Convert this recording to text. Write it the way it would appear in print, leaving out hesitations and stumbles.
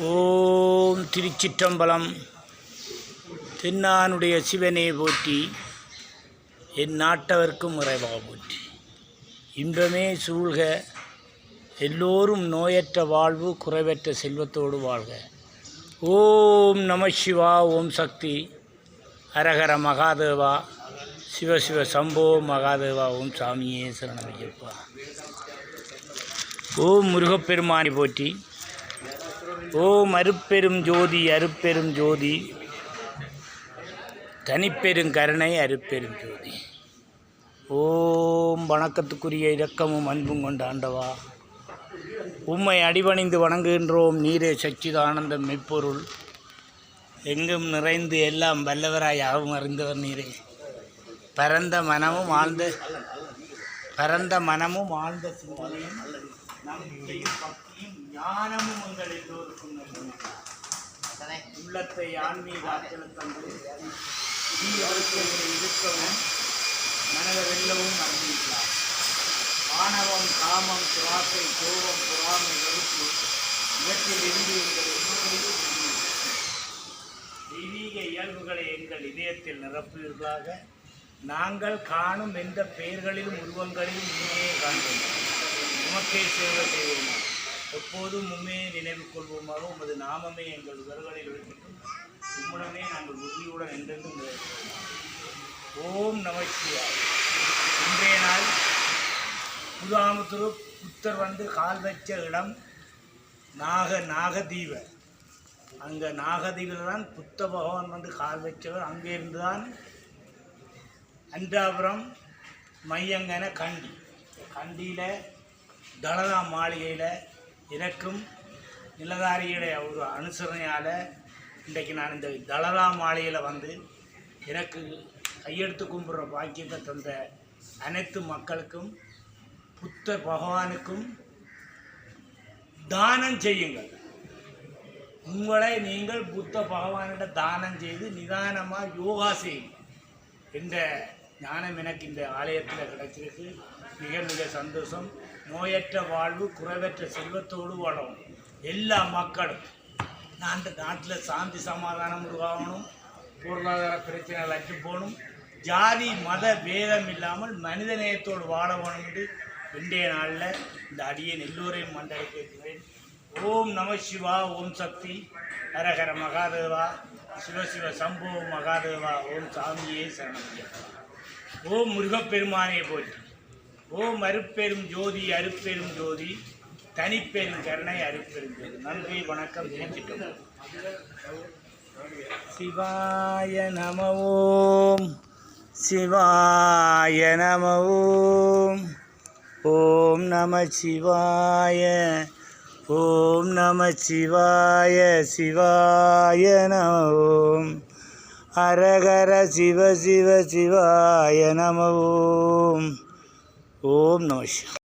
ஓம் திருச்சிற்றம்பலம். தென்னானுடைய சிவனே போற்றி, என் நாட்டவர்க்கும் இறைவா போற்றி. இன்பமே சூழ்க, எல்லோரும் நோயற்ற வாழ்வு, குறைவற்ற செல்வத்தோடு வாழ்க. ஓம் நம சிவா. ஓம் சக்தி. ஹரஹர மகாதேவா. சிவசிவ சம்போ மகாதேவா. ஓம் சாமியே சரணமையப்பா. ஓம் முருகப்பெருமானி போற்றி. ஓம் அருப்பெரும் ஜோதி அருப்பெரும் ஜோதி, தனிப்பெரும் கருணை அருப்பெரும் ஜோதி. ஓம் வணக்கத்துக்குரிய இரக்கமும் அன்பும் கொண்ட ஆண்டவா, உம்மை அடிபணிந்து வணங்குகின்றோம். நீரே சச்சிதானந்தம் மெய்ப்பொருள், எங்கும் நிறைந்து எல்லாம் வல்லவராய் யாவும் அறிந்தவர் நீரே. பரந்த மனமும் ஆழ்ந்த சிந்தனையும் நம்பிக்கையும் பக்தியும் ஞானமும் உங்கள் எல்லோருக்கும் உள்ளத்தை ஆன்மீக ஆற்றல் தந்து இருக்கவும் மனத வெல்லவும் அறிந்திருக்கிறார். ஆணவம், காமம், சுவாசை, கோபம், பொறாமை, வெறுப்பு இவற்றில் இருந்து எங்கள் தெய்வீக இயல்புகளை எங்கள் இதயத்தில் நிரப்புவீர்களாக. நாங்கள் காணும் எந்த பெயர்களிலும் உருவங்களிலும் உண்மையை காண்போம். உமக்கே சேவை செய்வோம். எப்போதும் உண்மையை நினைவு கொள்வோமாக. உமது நாமமே எங்கள் உதல்களில் இருக்கட்டும். உம்முடனே நாங்கள் உறுதியுடன் என்றென்றும் நிறைவேற்றுவோம். ஓம் நம சிவாய. இன்றைய நாள் புதாமுத்துரு புத்தர் வந்து கால் வச்ச இடம் நாகதீவ. அங்கே நாகதீவில் தான் புத்த பகவான் வந்து கால் வச்சவர். அங்கே இருந்து தான் அன்றாபுரம் மையங்கன கண்டியில் தலதா மாளிகையில் எனக்கும் நிலதாரியுடைய ஒரு அனுசரணையால் இன்றைக்கு நான் இந்த தலதா மாளிகையில் வந்து எனக்கு கையெடுத்து கும்பிட்ற பாக்கியத்தை தந்த அனைத்து மக்களுக்கும் புத்த பகவானுக்கும் தானம் செய்யுங்கள். உங்களை நீங்கள் புத்த பகவானிட தானம் செய்து நிதானமாக யோகா செய்யுங்கள் என்ற ஞானம் எனக்கு இந்த ஆலயத்தில் கிடைச்சிருக்கு. மிக மிக சந்தோஷம். நோயற்ற வாழ்வு, குறைவற்ற செல்வத்தோடு வாழணும் எல்லா மக்களும். அந்த நாட்டில் சாந்தி சமாதானம் உருவாகணும், பொருளாதார பிரச்சனைகள் அற்று போகணும், ஜாதி மத பேதம் இல்லாமல் மனித நேயத்தோடு வாழ வேணும் என்று இன்றைய நாளில் இந்த அடியேன் எல்லோரையும் மண்டலிக்க இருக்கிறேன். ஓம் நம சிவா. ஓம் சக்தி. ஹரஹர மகாதேவா. சிவசிவ சம்போ மகாதேவா. ஓம் சாமியே சரணமையப்பா. ஓம் முருகப்பெருமானே போற்றி. ஓம் அருப்பெரும் ஜோதி அருப்பெரும் ஜோதி, தனிப்பெரும் கருணை அருப்பெரும் ஜோதி. நன்றி, வணக்கம். நினைச்சிட்டோம். சிவாய நம. ஓம் சிவாய நம. ஓம் ஓம் நம சிவாய. ஓம் நம சிவாய. சிவாய நம. ஓம் ஹரஹர சிவ சிவ சிவாய நம. ஓம் ஓம் நம சிவாய.